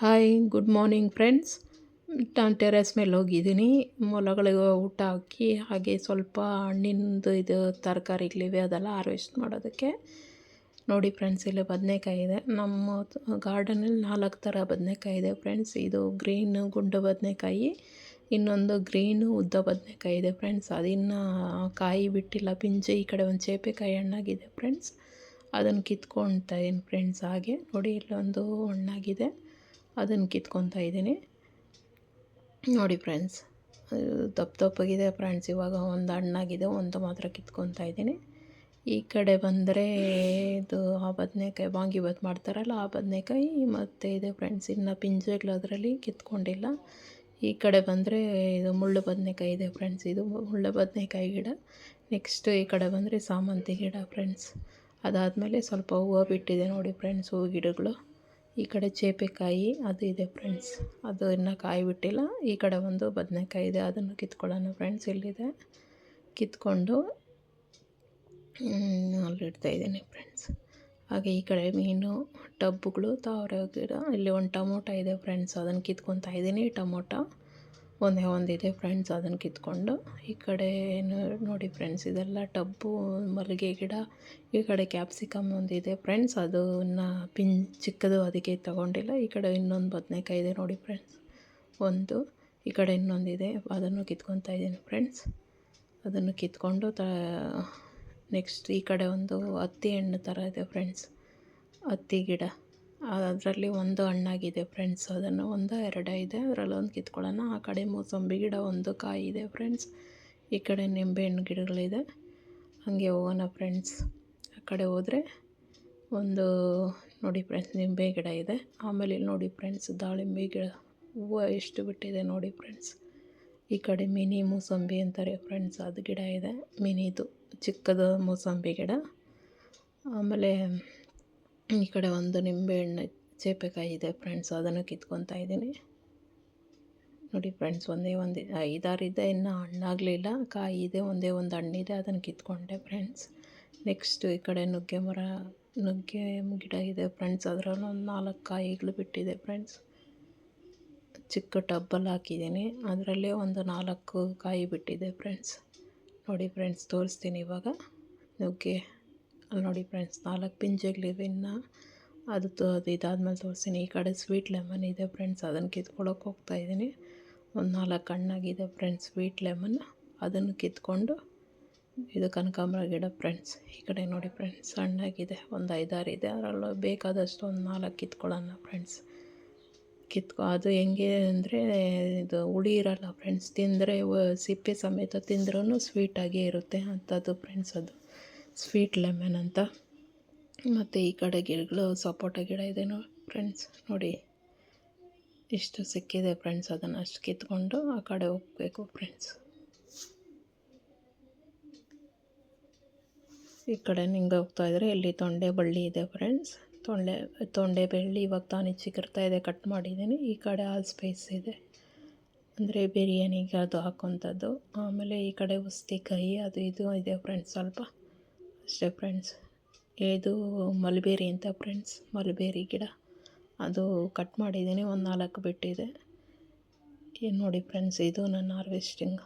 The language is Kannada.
Hi good morning friends. ನಾನು ಟೆರೆಸ್ ಮೇಲೆ ಹೋಗಿದ್ದೀನಿ. ಮೊಲಗಳಿಗೆ ಊಟ ಹಾಕಿ ಹಾಗೆ ಸ್ವಲ್ಪ ಹಣ್ಣಿಂದು ಇದು ತರಕಾರಿಗಳಿವೆ ಅದೆಲ್ಲ ಹಾರ್ವೆಸ್ಟ್ ಮಾಡೋದಕ್ಕೆ. ನೋಡಿ ಫ್ರೆಂಡ್ಸ್, ಇಲ್ಲಿ ಬದನೆಕಾಯಿ ಇದೆ. ನಮ್ಮ ಗಾರ್ಡನಲ್ಲಿ 4 ಥರ ಬದನೆಕಾಯಿ ಇದೆ ಫ್ರೆಂಡ್ಸ್. ಇದು ಗ್ರೀನು ಗುಂಡು ಬದನೆಕಾಯಿ, ಇನ್ನೊಂದು ಗ್ರೀನು ಉದ್ದ ಬದನೆಕಾಯಿ ಇದೆ ಫ್ರೆಂಡ್ಸ್. ಅದಿನ್ನು ಕಾಯಿ ಬಿಟ್ಟಿಲ್ಲ, ಪಿಂಜೆ. ಈ ಕಡೆ ಒಂದು ಚೇಪೆಕಾಯಿ ಹಣ್ಣಾಗಿದೆ ಫ್ರೆಂಡ್ಸ್, ಅದನ್ನು ಕಿತ್ಕೊಳ್ತಾ ಇದ್ದೀನಿ ಫ್ರೆಂಡ್ಸ್. ಹಾಗೆ ನೋಡಿ, ಇಲ್ಲೊಂದು ಹಣ್ಣಾಗಿದೆ, ಅದನ್ನು ಕಿತ್ಕೊತಾ ಇದ್ದೀನಿ. ನೋಡಿ ಫ್ರೆಂಡ್ಸ್, ದಪ್ಪ ದಪ್ಪಗಿದೆ ಫ್ರೆಂಡ್ಸ್. ಇವಾಗ ಒಂದು ಹಣ್ಣಾಗಿದೆ, ಒಂದು ಮಾತ್ರ ಕಿತ್ಕೊತಾ ಇದ್ದೀನಿ. ಈ ಕಡೆ ಬಂದರೆ ಇದು ಆ ಬದನೆಕಾಯಿ ವಾಂಗಿಬಾತ್ ಮಾಡ್ತಾರಲ್ಲ ಆ ಬದನೆಕಾಯಿ ಮತ್ತು ಇದೆ ಫ್ರೆಂಡ್ಸ್. ಇನ್ನು ಪಿಂಜೆಗಳು ಅದರಲ್ಲಿ ಕಿತ್ಕೊಂಡಿಲ್ಲ. ಈ ಕಡೆ ಬಂದರೆ ಇದು ಮುಳ್ಳು ಬದನೆಕಾಯಿ ಇದೆ ಫ್ರೆಂಡ್ಸ್. ಇದು ಮುಳ್ಳು ಬದನೆಕಾಯಿ ಗಿಡ. ನೆಕ್ಸ್ಟ್ ಈ ಕಡೆ ಬಂದರೆ ಸಾಮಂತಿ ಗಿಡ ಫ್ರೆಂಡ್ಸ್. ಅದಾದಮೇಲೆ ಸ್ವಲ್ಪ ಹೂವು ಬಿಟ್ಟಿದೆ ನೋಡಿ ಫ್ರೆಂಡ್ಸ್, ಹೂವು ಗಿಡಗಳು. ಈ ಕಡೆ ಚೇಪೆಕಾಯಿ ಅದು ಇದೆ ಫ್ರೆಂಡ್ಸ್, ಅದು ಇನ್ನೂ ಕಾಯಿ ಬಿಟ್ಟಿಲ್ಲ. ಈ ಕಡೆ ಒಂದು ಬದನೆಕಾಯಿ ಇದೆ, ಅದನ್ನು ಕಿತ್ಕೊಳ್ಳೋಣ ಫ್ರೆಂಡ್ಸ್. ಇಲ್ಲಿದೆ, ಕಿತ್ಕೊಂಡು ಅಲ್ಲಿಡ್ತಾ ಇದ್ದೀನಿ ಫ್ರೆಂಡ್ಸ್. ಹಾಗೆ ಈ ಕಡೆ ಮೀನು ಟಬ್ಬುಗಳು, ತಾವರೆ ಗಿಡ. ಇಲ್ಲಿ ಒಂದು ಟೊಮೊಟೊ ಇದೆ ಫ್ರೆಂಡ್ಸ್, ಅದನ್ನು ಕಿತ್ಕೊತಾ ಇದ್ದೀನಿ. ಟೊಮೊಟೊ ಒಂದೇ ಒಂದಿದೆ ಫ್ರೆಂಡ್ಸ್, ಅದನ್ನು ಕಿತ್ಕೊಂಡು. ಈ ಕಡೆ ನೋಡಿ ಫ್ರೆಂಡ್ಸ್, ಇದೆಲ್ಲ ಟಬ್ಬು ಮಲ್ಲಿಗೆ ಗಿಡ. ಈ ಕಡೆ ಕ್ಯಾಪ್ಸಿಕಮ್ ಒಂದಿದೆ ಫ್ರೆಂಡ್ಸ್, ಅದು ಇನ್ನು ಚಿಕ್ಕದು, ಅದಕ್ಕೆ ತೊಗೊಂಡಿಲ್ಲ. ಈ ಕಡೆ ಇನ್ನೊಂದು ಬದನೆಕಾಯಿ ಇದೆ ನೋಡಿ ಫ್ರೆಂಡ್ಸ್, ಒಂದು. ಈ ಕಡೆ ಇನ್ನೊಂದಿದೆ, ಅದನ್ನು ಕಿತ್ಕೊತಾ ಇದ್ದೀನಿ ಫ್ರೆಂಡ್ಸ್. ಅದನ್ನು ಕಿತ್ಕೊಂಡು ನೆಕ್ಸ್ಟ್ ಈ ಕಡೆ ಒಂದು ಹತ್ತಿ ಹಣ್ಣು ಥರ ಇದೆ ಫ್ರೆಂಡ್ಸ್, ಹತ್ತಿ ಗಿಡ. ಅದರಲ್ಲಿ ಒಂದು ಹಣ್ಣಾಗಿದೆ ಫ್ರೆಂಡ್ಸ್, ಅದನ್ನು ಎರಡು ಇದೆ, ಅದರಲ್ಲಿ ಒಂದು ಕಿತ್ಕೊಳ್ಳೋಣ. ಆ ಕಡೆ ಮೂಸಂಬಿ ಗಿಡ, ಒಂದು ಕಾಯಿ ಇದೆ ಫ್ರೆಂಡ್ಸ್. ಈ ಕಡೆ ನಿಂಬೆಹಣ್ಣು ಗಿಡಗಳಿದೆ. ಹಾಗೆ ಹೋಗೋಣ ಫ್ರೆಂಡ್ಸ್. ಆ ಕಡೆ ಹೋದರೆ ಒಂದು ನೋಡಿ ಫ್ರೆಂಡ್ಸ್, ನಿಂಬೆ ಗಿಡ ಇದೆ. ಆಮೇಲೆ ಇಲ್ಲಿ ನೋಡಿ ಫ್ರೆಂಡ್ಸ್, ದಾಳಿಂಬೆ ಗಿಡ, ಹೂವು ಎಷ್ಟು ಬಿಟ್ಟಿದೆ ನೋಡಿ ಫ್ರೆಂಡ್ಸ್. ಈ ಕಡೆ ಮಿನಿ ಮೂಸಂಬಿ ಅಂತಾರೆ ಫ್ರೆಂಡ್ಸ್, ಅದು ಗಿಡ ಇದೆ, ಮಿನಿದು ಚಿಕ್ಕದು ಮೂಸಂಬಿ ಗಿಡ. ಆಮೇಲೆ ಈ ಕಡೆ ಒಂದು ನಿಂಬೆಹಣ್ಣು ಚೇಪೆಕಾಯಿ ಇದೆ ಫ್ರೆಂಡ್ಸ್, ಅದನ್ನು ಕಿತ್ಕೊತಾ ಇದ್ದೀನಿ ನೋಡಿ ಫ್ರೆಂಡ್ಸ್. ಒಂದೇ ಒಂದು 5-6 ಇದೆ, ಇನ್ನೂ ಹಣ್ಣಾಗಲಿಲ್ಲ. ಕಾಯಿ ಇದೆ, ಒಂದೇ ಒಂದು ಹಣ್ಣಿದೆ, ಅದನ್ನು ಕಿತ್ಕೊಂಡೆ ಫ್ರೆಂಡ್ಸ್. ನೆಕ್ಸ್ಟ್ ಈ ಕಡೆ ನುಗ್ಗೆ ಮರ, ನುಗ್ಗೆ ಗಿಡ ಇದೆ ಫ್ರೆಂಡ್ಸ್, ಅದರಲ್ಲಿ ಒಂದು 4 ಕಾಯಿಗಳು ಬಿಟ್ಟಿದೆ ಫ್ರೆಂಡ್ಸ್. ಚಿಕ್ಕ ಟಬ್ಬಲ್ಲಿ ಹಾಕಿದ್ದೀನಿ, ಅದರಲ್ಲೇ ಒಂದು 4 ಕಾಯಿ ಬಿಟ್ಟಿದೆ ಫ್ರೆಂಡ್ಸ್. ನೋಡಿ ಫ್ರೆಂಡ್ಸ್, ತೋರಿಸ್ತೀನಿ ಇವಾಗ ನುಗ್ಗೆ. ಅಲ್ಲಿ ನೋಡಿ ಫ್ರೆಂಡ್ಸ್, 4 ಪಿಂಜೆಗಳಿವೆ ಇನ್ನು. ಅದು ಇದಾದ್ಮೇಲೆ ತೋರಿಸ್ತೀನಿ. ಈ ಕಡೆ ಸ್ವೀಟ್ ಲೆಮನ್ ಇದೆ ಫ್ರೆಂಡ್ಸ್, ಅದನ್ನು ಕಿತ್ಕೊಳ್ಳೋಕೆ ಹೋಗ್ತಾಯಿದ್ದೀನಿ. ಒಂದು 4 ಹಣ್ಣಾಗಿದೆ ಫ್ರೆಂಡ್ಸ್ ಸ್ವೀಟ್ ಲೆಮನ್, ಅದನ್ನು ಕಿತ್ಕೊಂಡು. ಇದು ಕನಕಾಂಬರ ಗಿಡ ಫ್ರೆಂಡ್ಸ್. ಈ ಕಡೆ ನೋಡಿ ಫ್ರೆಂಡ್ಸ್, ಹಣ್ಣಾಗಿದೆ, ಒಂದು 5-6 ಇದೆ, ಅದರಲ್ಲಿ ಬೇಕಾದಷ್ಟು ಒಂದು 4 ಕಿತ್ಕೊಳ್ಳೋಣ ಫ್ರೆಂಡ್ಸ್. ಅದು ಹೆಂಗೆ ಅಂದರೆ, ಇದು ಹುಳಿ ಇರೋಲ್ಲ ಫ್ರೆಂಡ್ಸ್, ತಿಂದರೆ ಸಿಪ್ಪೆ ಸಮೇತ ತಿಂದ್ರೂ ಸ್ವೀಟಾಗೇ ಇರುತ್ತೆ ಅಂಥದ್ದು ಫ್ರೆಂಡ್ಸ್, ಅದು ಸ್ವೀಟ್ ಲೆಮನ್ ಅಂತ. ಮತ್ತು ಈ ಕಡೆ ಗಿಡಗಳು ಸಪೋಟ ಗಿಡ ಇದೆ ಫ್ರೆಂಡ್ಸ್. ನೋಡಿ ಇಷ್ಟು ಸಿಕ್ಕಿದೆ ಫ್ರೆಂಡ್ಸ್, ಅದನ್ನು ಅಷ್ಟು ಕಿತ್ಕೊಂಡು ಆ ಕಡೆ ಹೋಗಬೇಕು ಫ್ರೆಂಡ್ಸ್. ಈ ಕಡೆ ನಿಂಗೆ ಹೋಗ್ತಾಯಿದ್ರೆ ಇಲ್ಲಿ ತೊಂಡೆ ಬಳ್ಳಿ ಇದೆ ಫ್ರೆಂಡ್ಸ್. ತೊಂಡೆ ಬಳ್ಳಿ ಇವಾಗ ತಾನೇ ಚಿಗುರ್ತಾ ಇದೆ, ಕಟ್ ಮಾಡಿದ್ದೀನಿ. ಈ ಕಡೆ ಆಲ್ ಸ್ಪೈಸ್ ಇದೆ, ಅಂದರೆ ಬಿರಿಯಾನಿಗೆ ಅದು ಹಾಕೋಂಥದ್ದು. ಆಮೇಲೆ ಈ ಕಡೆ ಉಸ್ತಿಕಾಯಿ, ಅದು ಇದು ಇದೆ ಫ್ರೆಂಡ್ಸ್, ಸ್ವಲ್ಪ ಅಷ್ಟೇ ಫ್ರೆಂಡ್ಸ್. ಇದು ಮಲ್ಬೇರಿ ಅಂತ ಫ್ರೆಂಡ್ಸ್, ಮಲ್ಬೇರಿ ಗಿಡ, ಅದು ಕಟ್ ಮಾಡಿದ್ದೀನಿ, ಒಂದು 4 ಬಿಟ್ಟಿದೆ. ಏನು ನೋಡಿ ಫ್ರೆಂಡ್ಸ್, ಇದು ನನ್ನ ಹಾರ್ವೆಸ್ಟಿಂಗ್.